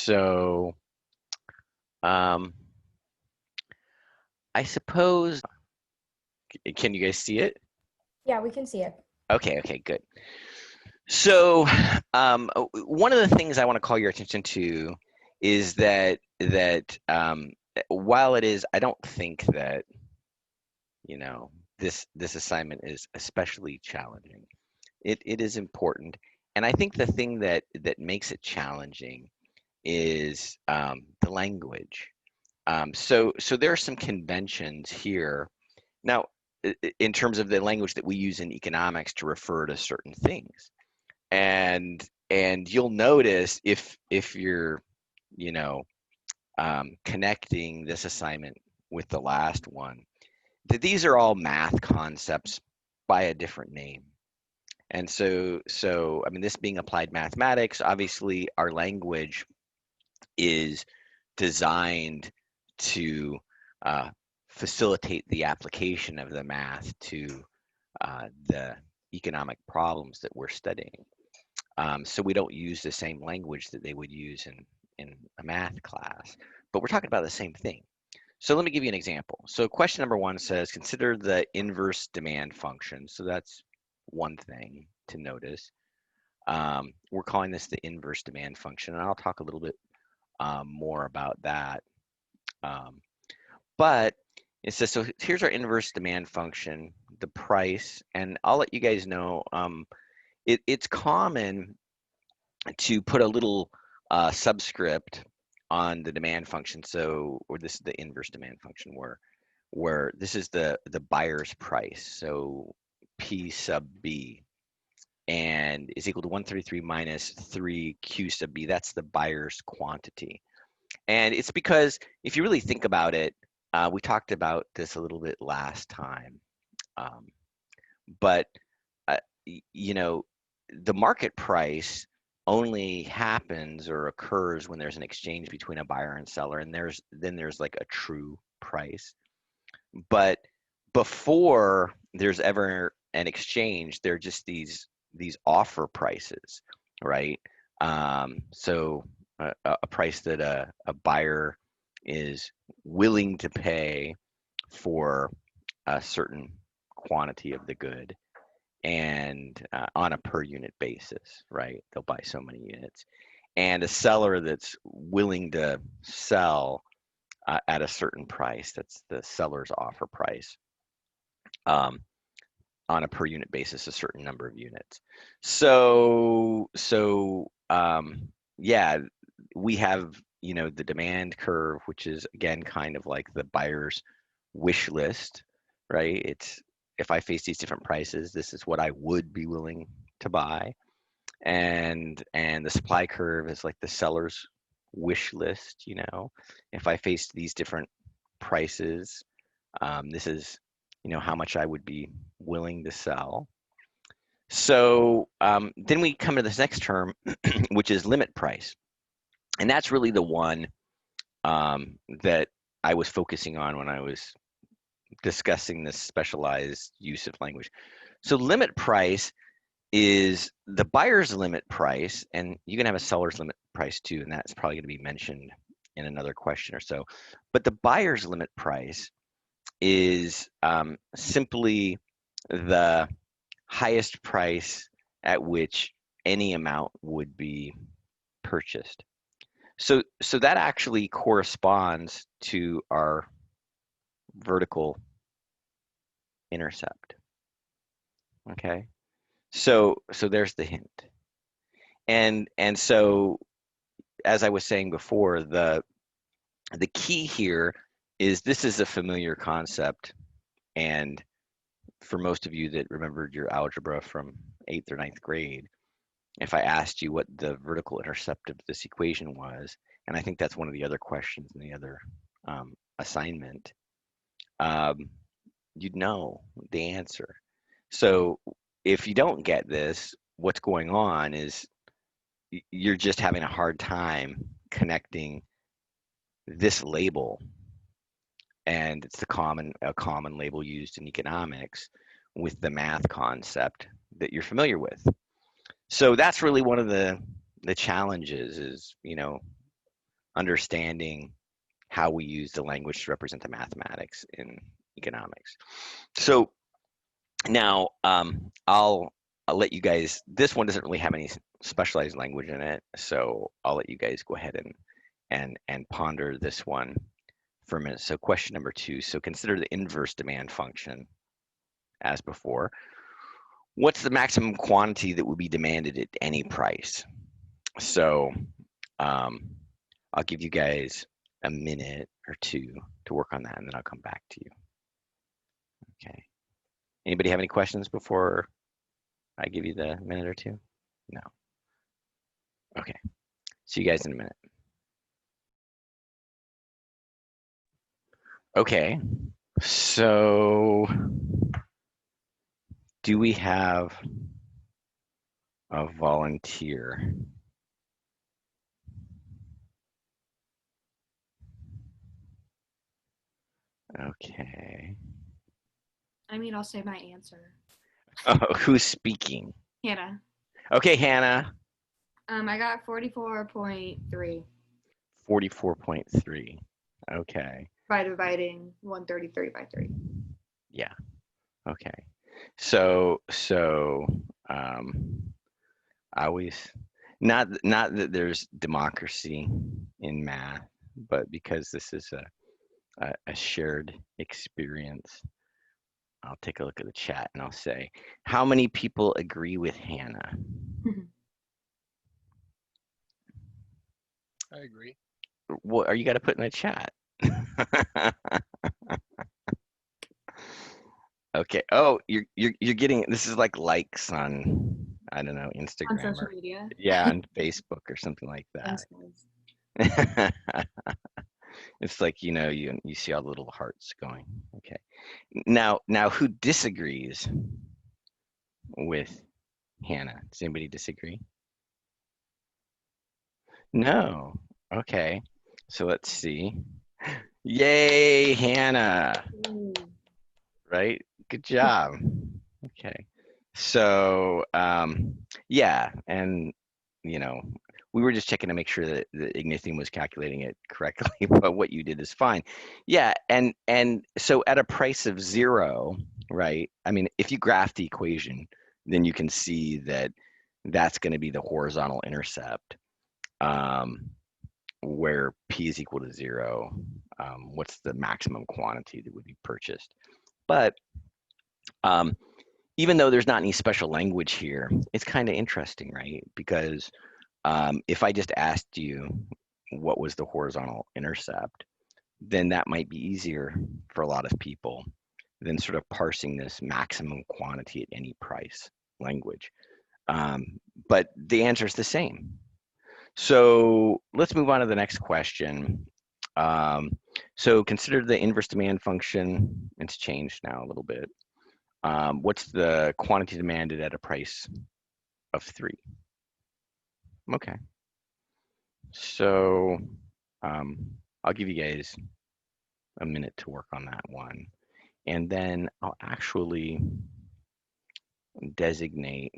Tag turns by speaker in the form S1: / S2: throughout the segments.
S1: So I suppose, can you guys see it?
S2: Yeah, we can see it.
S1: Okay, good. So one of the things I want to call your attention to is that while it is, I don't think that, you know, this assignment is especially challenging. It is important, and I think the thing that makes it challenging is the language. So there are some conventions here. Now, in terms of the language that we use in economics to refer to certain things, and you'll notice if you're, you know, connecting this assignment with the last one, that these are all math concepts by a different name. And so I mean, this being applied mathematics, obviously our language is designed to uh, facilitate the application of the math to the economic problems that we're studying. So we don't use the same language that they would use in a math class, but we're talking about the same thing. So let me give you an example. So question number one says, consider the inverse demand function. So that's one thing to notice. We're calling this the inverse demand function, and I'll talk a little bit more about that. Um, but it says, so here's our inverse demand function, the price, and I'll let you guys know, it's common to put a little subscript on the demand function. So, or this is the inverse demand function where this is the buyer's price. So P sub B and is equal to 133 minus 3Q sub B. That's the buyer's quantity. And it's because if you really think about it, we talked about this a little bit last time, um, but uh, you know, the market price only happens or occurs when there's an exchange between a buyer and seller, and there's like a true price. But before there's ever an exchange, they're just these offer prices, right? So a price that a buyer is willing to pay for a certain quantity of the good and on a per unit basis, right? They'll buy so many units. And a seller that's willing to sell at a certain price, that's the seller's offer price, um, on a per unit basis, a certain number of units. So yeah, we have, you know, the demand curve, which is again kind of like the buyer's wish list, right? It's, if I face these different prices, this is what I would be willing to buy. And the supply curve is like the seller's wish list, you know. If I faced these different prices, this is, you know, how much I would be willing to sell. So then we come to this next term, which is limit price. And that's really the one that I was focusing on when I was discussing this specialized use of language. So limit price is the buyer's limit price, and you can have a seller's limit price too, and that's probably going to be mentioned in another question or so. But the buyer's limit price is simply the highest price at which any amount would be purchased. So that actually corresponds to our vertical intercept. Okay, so there's the hint, and so as I was saying before, the key here is this is a familiar concept, and for most of you that remembered your algebra from 8th or ninth grade, if I asked you what the vertical intercept of this equation was, and I think that's one of the other questions in the other assignment, um, you'd know the answer. So if you don't get this, what's going on is you're just having a hard time connecting this label, and it's a common label used in economics, with the math concept that you're familiar with. So that's really one of the challenges is, you know, understanding how we use the language to represent the mathematics in economics. So now I'll let you guys. This one doesn't really have any specialized language in it, so I'll let you guys go ahead and ponder this one for a minute. So question number 2. So consider the inverse demand function as before. What's the maximum quantity that would be demanded at any price? So um, I'll give you guys a minute or two to work on that, and then I'll come back to you. Okay. Anybody have any questions before I give you the minute or two? No. Okay. See you guys in a minute. Okay. So do we have a volunteer? Okay.
S2: I mean, I'll say my answer.
S1: Oh, who's speaking?
S2: Hannah.
S1: Okay, Hannah.
S2: I got 44.3
S1: 44.3. Okay.
S2: by dividing 133 by 3.
S1: Yeah. Okay. So I always not that there's democracy in math, but because this is a shared experience, I'll take a look at the chat and I'll say, how many people agree with Hannah?
S3: I agree.
S1: What are you got to put in the chat? Okay. Oh, you're getting this is like likes on I don't know
S2: On
S1: Instagram
S2: social
S1: or
S2: media.
S1: yeah on Facebook or something like
S2: Thanks,
S1: that.
S2: guys.
S1: It's like you see all the little hearts going. Okay. Now who disagrees with Hannah? Does anybody disagree? No. Okay. So let's see. Yay, Hannah.
S2: Ooh.
S1: Right? Good job. Okay. So, yeah, and you know, we were just checking to make sure that the Ignithium was calculating it correctly, but what you did is fine. Yeah, and so at a price of 0, right? I mean, if you graph the equation, then you can see that that's going to be the horizontal intercept, where p is equal to 0. What's the maximum quantity that would be purchased? But um, even though there's not any special language here, it's kind of interesting, right? Because if I just asked you what was the horizontal intercept, then that might be easier for a lot of people than sort of parsing this maximum quantity at any price language. But the answer is the same. So let's move on to the next question. So consider the inverse demand function. It's changed now a little bit. What's the quantity demanded at a price of 3? Okay. So I'll give you guys a minute to work on that one. And then I'll actually designate.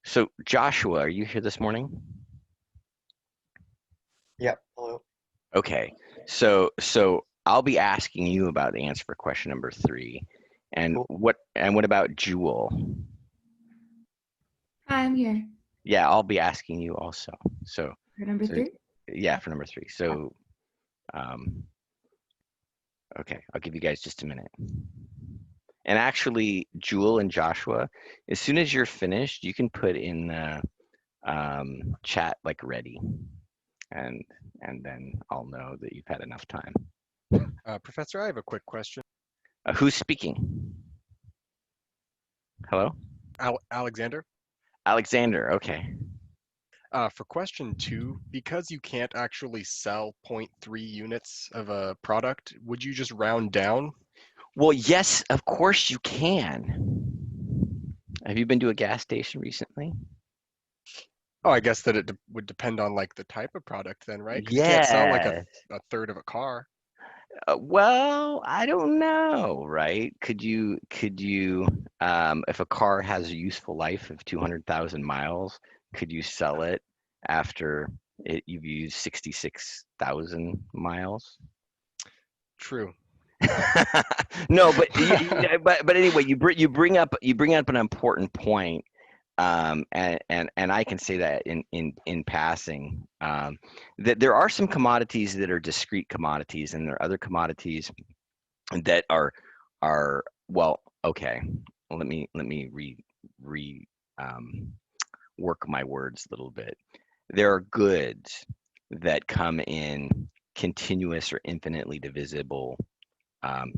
S1: So Joshua, are you here this morning?
S4: Yep. Hello.
S1: Okay. So I'll be asking you about the answer for question number 3. And
S4: Cool.
S1: what about Jewel?
S2: Hi, I'm here.
S1: Yeah, I'll be asking you also. So
S2: For number 3?
S1: yeah, for number 3. So okay, I'll give you guys just a minute. And actually, Jewel and Joshua, as soon as you're finished, you can put in the chat like ready, and then I'll know that you've had enough time.
S3: Professor, I have a quick question.
S1: Who's speaking? Hello?
S3: Alexander,
S1: Alexander, okay.
S3: for question 2, because you can't actually sell 0.3 units of a product, would you just round down?
S1: Well, yes, of course you can. Have you been to a gas station recently?
S3: Oh, I guess that it would depend on like the type of product then, right? Because you can't sell like
S1: Yeah.
S3: a third of a car.
S1: Well, I don't know, right? Could you, if a car has a useful life of 200,000 miles, could you sell it after You've used 66,000 miles.
S3: True.
S1: No, but but anyway, you bring up an important point, and I can say that in passing, that there are some commodities that are discrete commodities, and there are other commodities that are well, okay. Let me re work my words a little bit. There are goods that come in continuous or infinitely divisible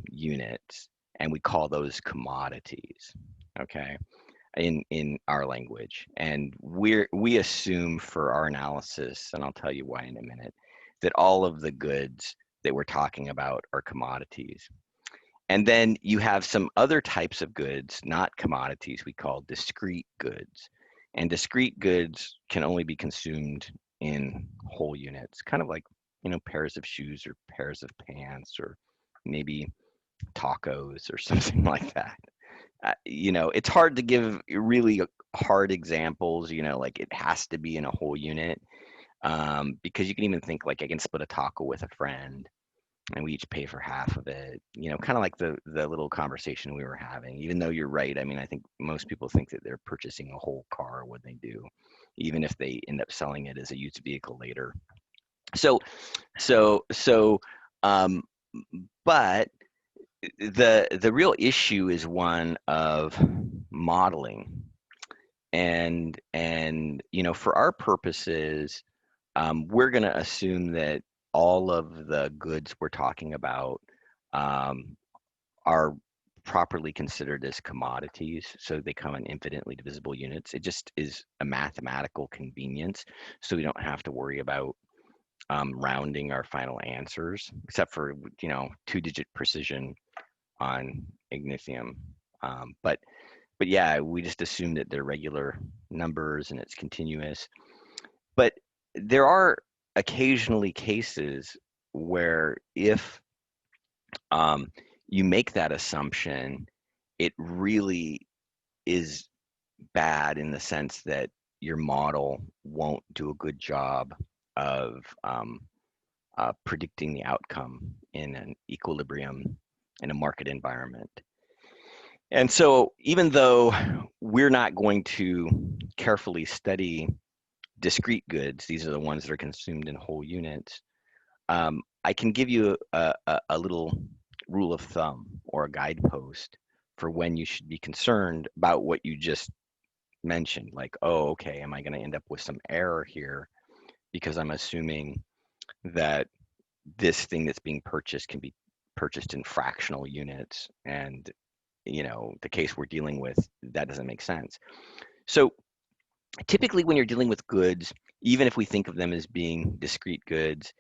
S1: units, and we call those commodities. Okay, in our language, and we assume for our analysis, and I'll tell you why in a minute, that all of the goods that we're talking about are commodities. And then you have some other types of goods, not commodities, we call discrete goods. And discrete goods can only be consumed in whole units, kind of like, pairs of shoes or pairs of pants or maybe tacos or something like that. It's hard to give really hard examples, like it has to be in a whole unit, because you can even think like I can split a taco with a friend and we each pay for half of it, kind of like the little conversation we were having. Even though you're right, I mean, I think most people think that they're purchasing a whole car when they do, even if they end up selling it as a used vehicle later. So, so, um, but the real issue is one of modeling, and for our purposes, we're going to assume that all of the goods we're talking about um, are properly considered as commodities, so they come in infinitely divisible units. It just is a mathematical convenience, so we don't have to worry about rounding our final answers, except for two-digit precision on Ignithium. But yeah, we just assume that they're regular numbers and it's continuous. But there are occasionally cases where if you make that assumption, it really is bad in the sense that your model won't do a good job of predicting the outcome in an equilibrium in a market environment. And so, even though we're not going to carefully study discrete goods, these are the ones that are consumed in whole units, I can give you a little rule of thumb or a guidepost for when you should be concerned about what you just mentioned. Like, oh, okay, am I going to end up with some error here because I'm assuming that this thing that's being purchased can be purchased in fractional units, and the case we're dealing with, that doesn't make sense. So typically when you're dealing with goods, even if we think of them as being discrete goods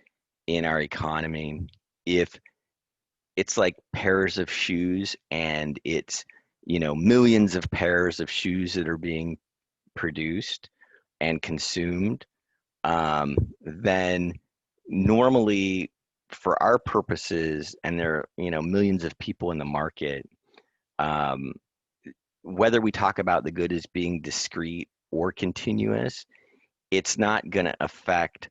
S1: in our economy, if it's like pairs of shoes and it's millions of pairs of shoes that are being produced and consumed, then normally for our purposes, and there are millions of people in the market, um, whether we talk about the good as being discrete or continuous, it's not going to affect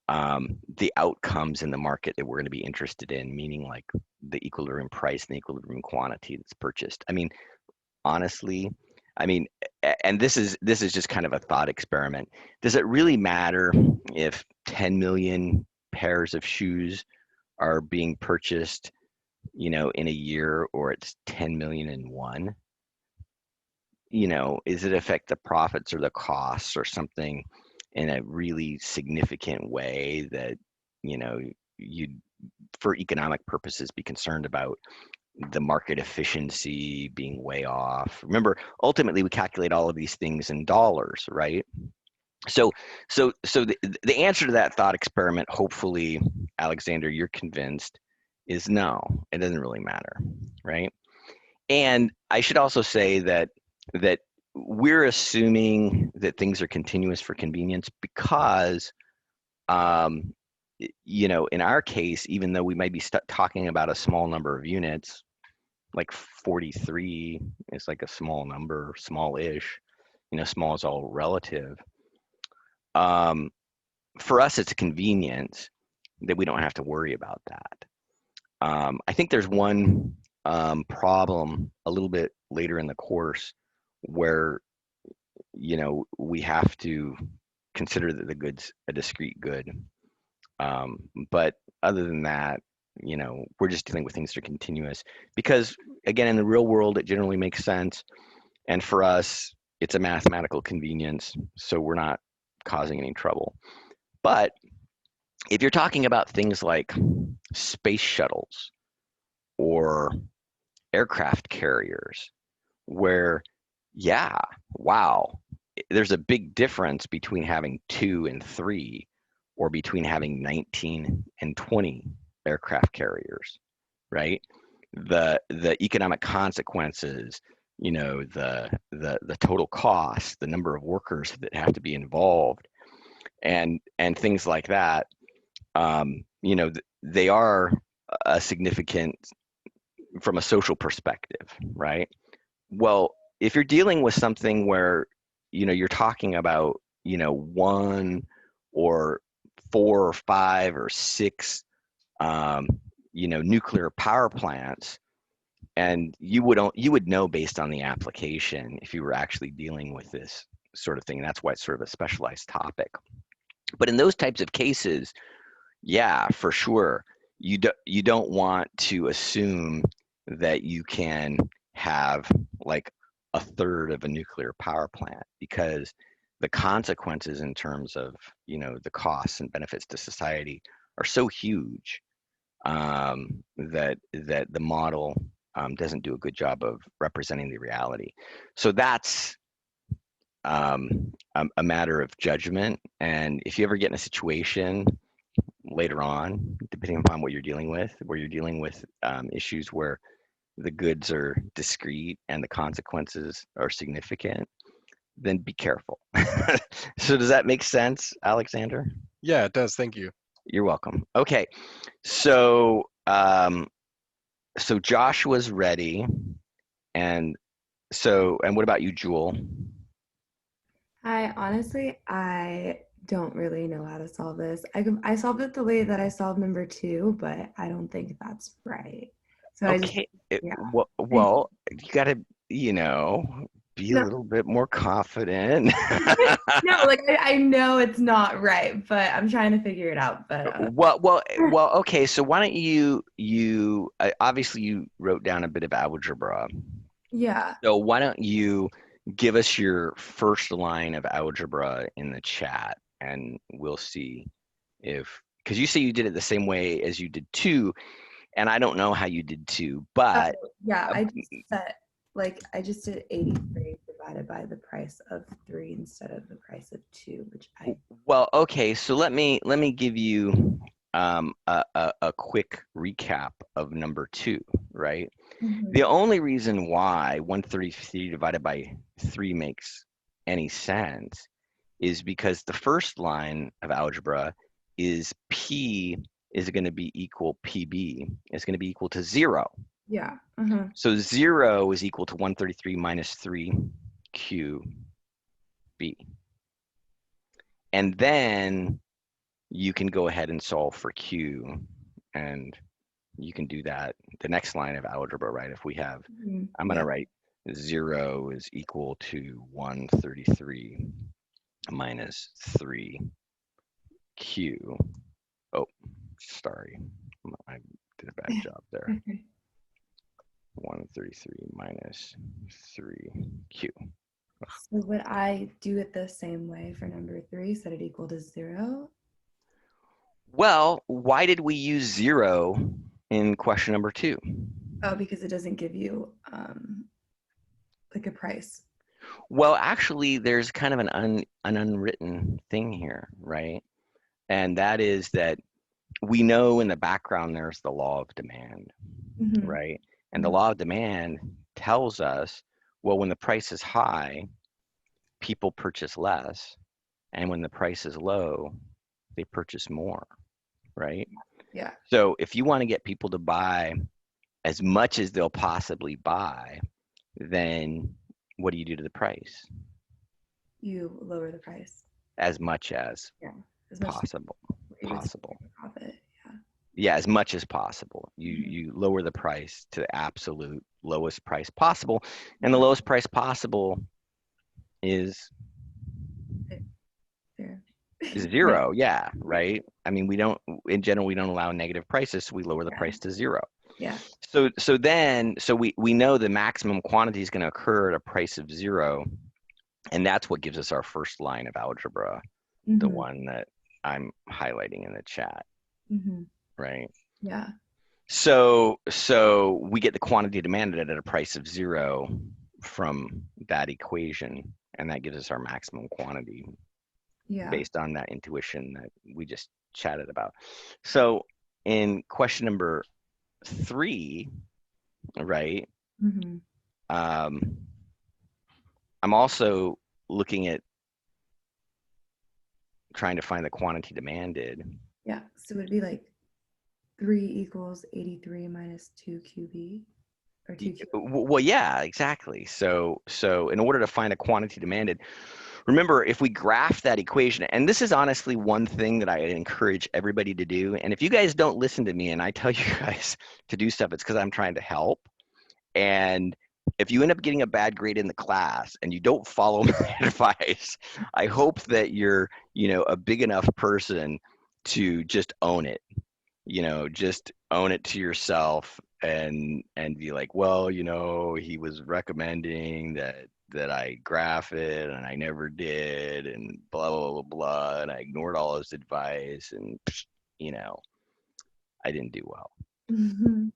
S1: the outcomes in the market that we're going to be interested in, meaning like the equilibrium price and the equilibrium quantity that's purchased. I mean, honestly, I mean, and this is just kind of a thought experiment. Does it really matter if 10 million pairs of shoes are being purchased, in a year, or it's 10 million in one? Is it affect the profits or the costs or something in a really significant way that, you'd, for economic purposes, be concerned about the market efficiency being way off? Remember, ultimately, we calculate all of these things in dollars, right? So, so the answer to that thought experiment, hopefully, Alexander, you're convinced, is no, it doesn't really matter, right? And I should also say that we're assuming that things are continuous for convenience because, um, in our case, even though we might be talking about a small number of units, like 43 is like a small number, small-ish, small is all relative. Um, for us, it's a convenience that we don't have to worry about that. I think there's one problem a little bit later in the course where, we have to consider that the good's a discrete good. But other than that, we're just dealing with things that are continuous because, again, in the real world, it generally makes sense. And for us, it's a mathematical convenience. So we're not causing any trouble. But if you're talking about things like space shuttles or aircraft carriers, where, yeah, wow, there's a big difference between having 2 and 3 or between having 19 and 20 aircraft carriers, right? The economic consequences, the total cost, the number of workers that have to be involved, and things like that. They are a significant from a social perspective, right? Well, if you're dealing with something where, you're talking about, 1 or 4 or 5 or 6, nuclear power plants, and you would know based on the application if you were actually dealing with this sort of thing. That's why it's sort of a specialized topic. But in those types of cases, yeah, for sure, you don't want to assume that you can have like a third of a nuclear power plant, because the consequences in terms of, the costs and benefits to society are so huge, that the model doesn't do a good job of representing the reality. So that's a matter of judgment. And if you ever get in a situation later on, depending upon what you're dealing with, where you're dealing with issues where the goods are discrete and the consequences are significant, then be careful. So does that make sense, Alexander?
S3: Yeah, it does. Thank you.
S1: You're welcome. Okay, so so Joshua's ready, and and what about you, Jewel?
S4: I don't really know how to solve this. I solved it the way that I solved number 2, but I don't think that's right. So
S1: Okay,
S4: yeah.
S1: well, you gotta, be a
S4: No,
S1: little bit more confident.
S4: no, like I know it's not right, but I'm trying to figure it out. But
S1: Well, okay, so why don't you obviously you wrote down a bit of algebra.
S4: yeah,
S1: So why don't you give us your first line of algebra in the chat, and we'll see if, because you say you did it the same way as you did 2, and I don't know how you did 2, but
S4: yeah,
S1: uh,
S4: I just did 83 divided by the price of 3 instead of the price of 2, which
S1: well, okay, so let me give you a quick recap of number 2, right? The
S4: Mhm.
S1: only reason why 133 divided by 3 makes any sense is because the first line of algebra is P is going to be equal PB. It's going to be equal to 0.
S4: Yeah. Uh-huh.
S1: So 0 is equal to 133 minus 3QB. And then you can go ahead and solve for Q, and you can do that. The next line of algebra, right? If we have, I'm going to
S4: Yeah.
S1: write 0 is equal to 133 minus 3Q. Oh, sorry. I did a bad job there. 133 minus 3Q.
S4: So would I do it the same way for number 3, set it equal to 0?
S1: Well, why did we use 0 in question number 2?
S4: Oh, because it doesn't give you like a price.
S1: Well, actually, there's kind of an unwritten thing here, right? And that is that we know in the background there's the law of demand,
S4: Mm-hmm.
S1: right? And the law of demand tells us, well, when the price is high, people purchase less. And when the price is low, they purchase more, right?
S4: Yeah.
S1: So if you want to get people to buy as much as they'll possibly buy, then what do you do to the price?
S4: You lower the price.
S1: As much as.
S4: Yeah. as much as
S1: possible.
S4: what you would expect
S1: Possible.
S4: for profit. Yeah.
S1: Yeah, as much as possible.
S4: Mhm.
S1: You lower the price to the absolute lowest price possible, and the
S4: Yeah.
S1: lowest price possible is
S4: Fair.
S1: zero. Yeah, right. I mean, we don't in general we don't allow negative prices, so we lower the
S4: Yeah.
S1: price to zero.
S4: Yeah.
S1: So we know the maximum quantity is going to occur at a price of zero, and that's what gives us our first line of algebra, the
S4: Mhm.
S1: one that I'm highlighting in the chat,
S4: Mhm.
S1: right?
S4: Yeah.
S1: So we get the quantity demanded at a price of zero from that equation, and that gives us our maximum quantity
S4: Yeah.
S1: based on that intuition that we just chatted about. So in question number 3, right?
S4: Mhm.
S1: Um, I'm also looking at trying to find the quantity demanded.
S4: Yeah. So it would be like 3 equals 83 minus 2 QB or 2Q.
S1: Well, yeah, exactly. So in order to find a quantity demanded, remember if we graph that equation, and this is honestly one thing that I encourage everybody to do. And if you guys don't listen to me and I tell you guys to do stuff, it's because I'm trying to help. And if you end up getting a bad grade in the class and you don't follow my advice, I hope that you're, a big enough person to just own it. Just own it to yourself and be like, well, he was recommending that I graph it and I never did and blah blah blah blah and I ignored all his advice and I didn't do well.
S4: Mhm.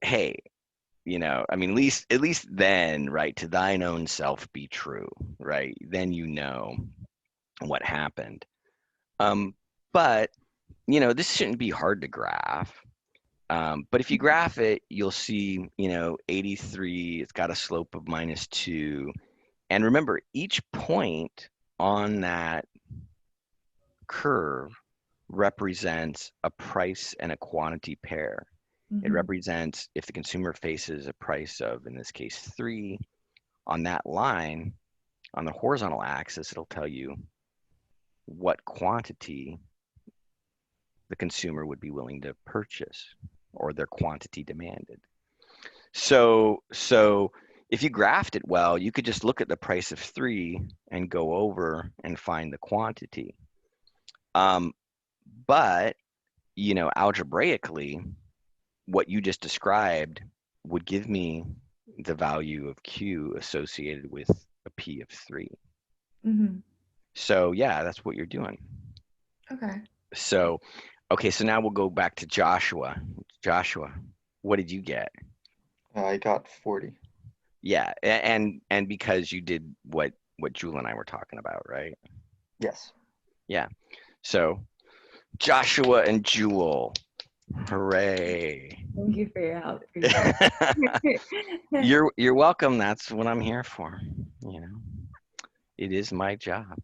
S1: Hey, I mean, at least then, right, to thine own self be true, right? Then what happened. But this shouldn't be hard to graph. But if you graph it, you'll see, 83, it's got a slope of -2. And remember, each point on that curve represents a price and a quantity pair. It
S4: Mhm.
S1: represents if the consumer faces a price of, in this case, 3 on that line, on the horizontal axis, it'll tell you what quantity the consumer would be willing to purchase or their quantity demanded. So if you graphed it well, you could just look at the price of 3 and go over and find the quantity. But algebraically, what you just described would give me the value of Q associated with a P of 3.
S4: Mhm.
S1: So yeah, that's what you're doing.
S4: Okay.
S1: So, okay, so now we'll go back to Joshua. Joshua, what did you get?
S5: I got 40.
S1: Yeah, and because you did what Jewel and I were talking about, right?
S5: Yes.
S1: Yeah. So Joshua and Jewel, hooray!
S4: Thank you for your help. Appreciate it.
S1: You're welcome. That's what I'm here for. It is my job.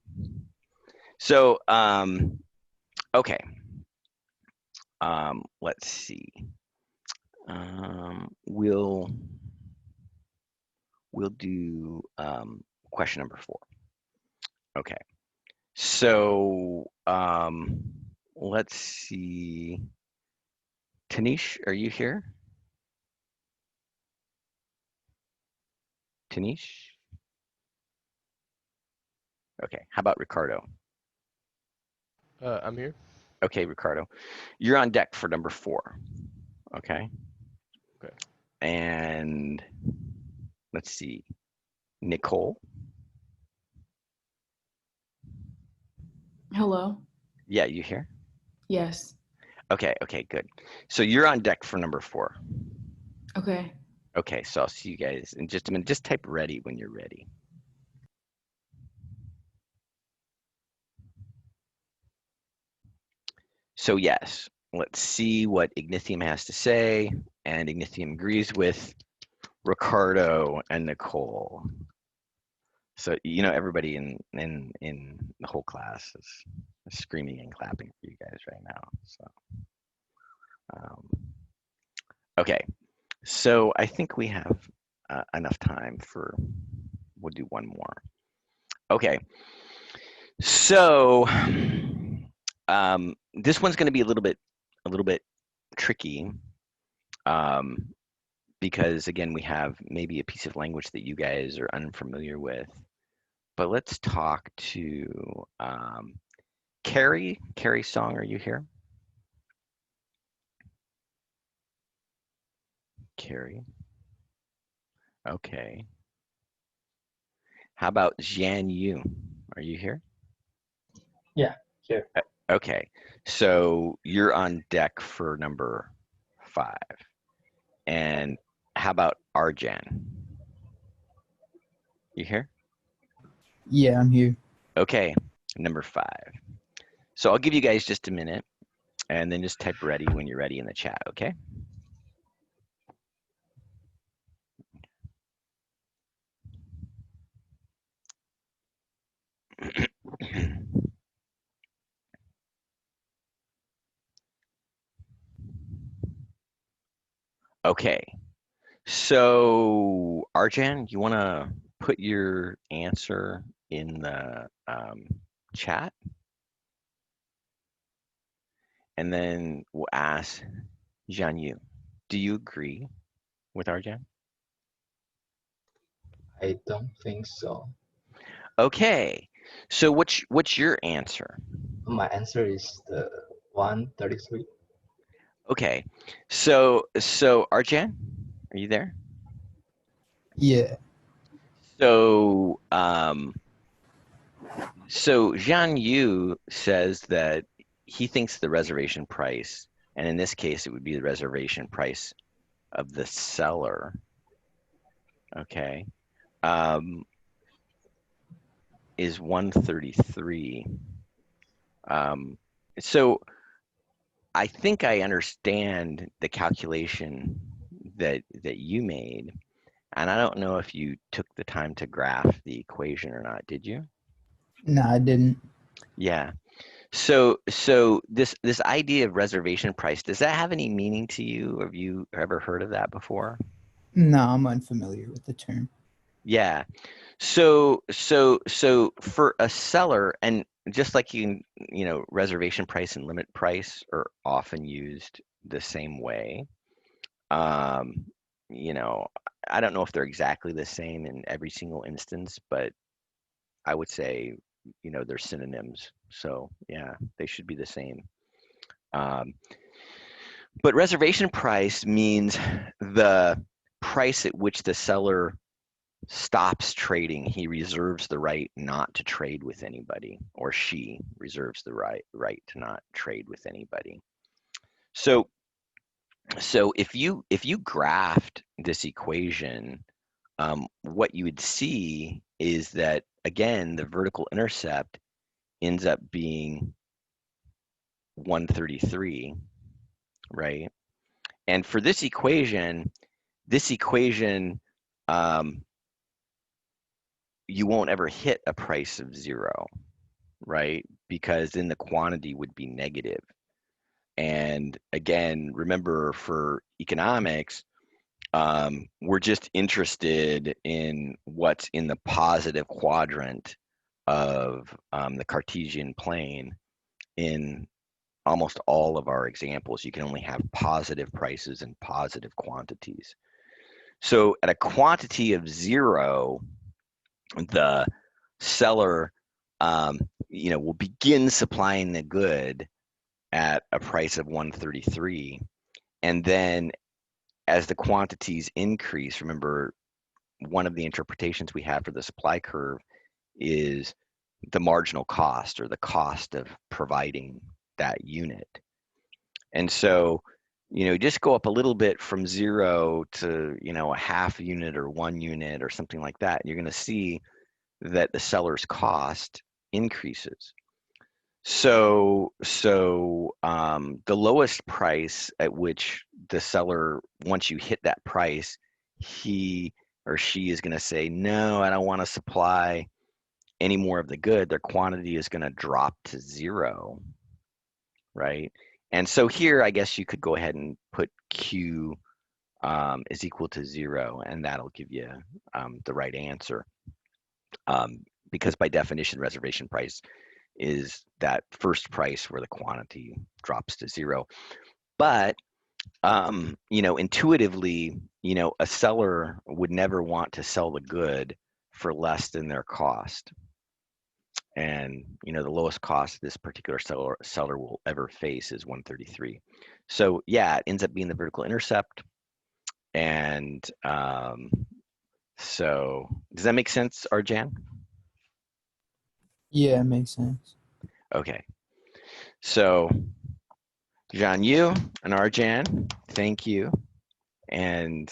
S1: So okay. Let's see. We'll do question number 4. Okay. So let's see. Tanish, are you here? Tanish? Okay. How about Ricardo?
S6: I'm here.
S1: Okay, Ricardo. You're on deck for number 4. Okay.
S6: Okay.
S1: And let's see. Nicole?
S7: Hello.
S1: Yeah, you here?
S7: Yes.
S1: Okay, good. So you're on deck for number 4.
S7: Okay.
S1: Okay, so I'll see you guys in just a minute. Just type ready when you're ready. So yes, let's see what Ignithium has to say, and Ignithium agrees with Ricardo and Nicole. So everybody in the whole class is screaming and clapping for you guys right now. So okay, so I think we have enough time for. We'll do one more. Okay, so this one's going to be a little bit tricky, because again, we have maybe a piece of language that you guys are unfamiliar with. But let's talk to Carrie. Carrie Song, are you here? Carrie. Okay. How about Jian Yu? Are you here?
S6: Yeah, here.
S1: Okay. So you're on deck for number 5. And how about Arjan? You here?
S8: Yeah, I'm here.
S1: Okay, number 5. So I'll give you guys just a minute and then just type ready when you're ready in the chat, okay? Okay, so Arjan, you want to put your answer in the chat? And then we'll ask Jian Yu. Do you agree with Arjan?
S6: I don't think so.
S1: Okay, so what's your answer?
S6: My answer is the 133.
S1: Okay, so Arjan, are you there?
S8: Yeah.
S1: So so Jian Yu says that he thinks the reservation price, and in this case it would be the reservation price of the seller, okay, is 133. So I think I understand the calculation that you made, and I don't know if you took the time to graph the equation or not. Did you?
S8: No, I didn't.
S1: Yeah. So this idea of reservation price, does that have any meaning to you? Have you ever heard of that before?
S8: No, I'm unfamiliar with the term.
S1: Yeah. So for a seller, and just like reservation price and limit price are often used the same way. Um, you know, I don't know if they're exactly the same in every single instance, but I would say, they're synonyms. So yeah, they should be the same. But reservation price means the price at which the seller stops trading. He reserves the right not to trade with anybody, or she reserves the right to not trade with anybody. So if you graphed this equation, what you would see is that, again, the vertical intercept ends up being 133, right? And for this equation, you won't ever hit a price of 0, right? Because then the quantity would be negative. And again, remember, for economics, we're just interested in what's in the positive quadrant of the Cartesian plane. In almost all of our examples, you can only have positive prices and positive quantities. So at a quantity of 0, the seller will begin supplying the good at a price of 133, and then as the quantities increase, remember, one of the interpretations we have for the supply curve is the marginal cost, or the cost of providing that unit. And so, just go up a little bit from 0 to, a half unit or 1 unit or something like that. You're going to see that the seller's cost increases. So the lowest price at which the seller, once you hit that price, he or she is going to say, no, I don't want to supply any more of the good. Their quantity is going to drop to 0, right? And so here, I guess you could go ahead and put Q is equal to 0, and that'll give you the right answer. Because by definition, reservation price is that first price where the quantity drops to zero. But you know, intuitively, you know, a seller would never want to sell the good for less than their cost. And you know, the lowest cost this particular seller will ever face is 133. So yeah, it ends up being the vertical intercept. And so does that make sense, Arjan?
S8: Yeah, it makes sense.
S1: Okay. So Jean Yu and Arjan, thank you. And